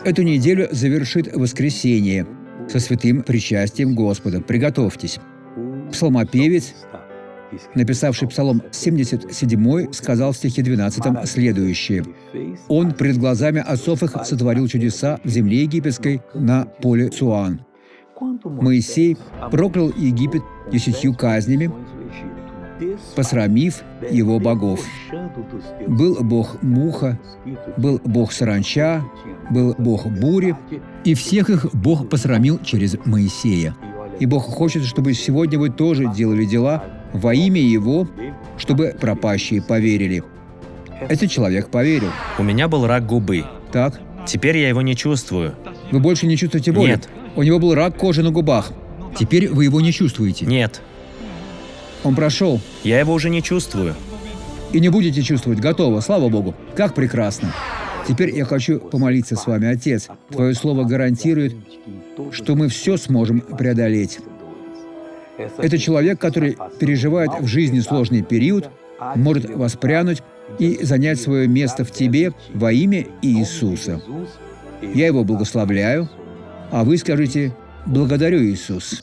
Эту неделю завершит воскресенье со святым причастием Господа. Приготовьтесь. Псалмопевец, написавший Псалом 77, сказал в стихе 12 следующее: «Он пред глазами отцов их сотворил чудеса в земле египетской на поле Цуан». Моисей проклял Египет 10 казнями, посрамив его богов. Был бог муха, был бог саранча, был бог бури, и всех их Бог посрамил через Моисея. И Бог хочет, чтобы сегодня вы тоже делали дела во имя Его, чтобы пропащие поверили. Этот человек поверил. У меня был рак губы. Так? Теперь я его не чувствую. Вы больше не чувствуете боли? Нет. У него был рак кожи на губах. Теперь вы его не чувствуете? Нет. Он прошел. Я его уже не чувствую. И не будете чувствовать. Готово. Слава Богу. Как прекрасно. Теперь я хочу помолиться с вами, Отец. Твое Слово гарантирует, что мы все сможем преодолеть. Это человек, который переживает в жизни сложный период, может воспрянуть и занять свое место в тебе во имя Иисуса. Я его благословляю, а вы скажите: «Благодарю, Иисус».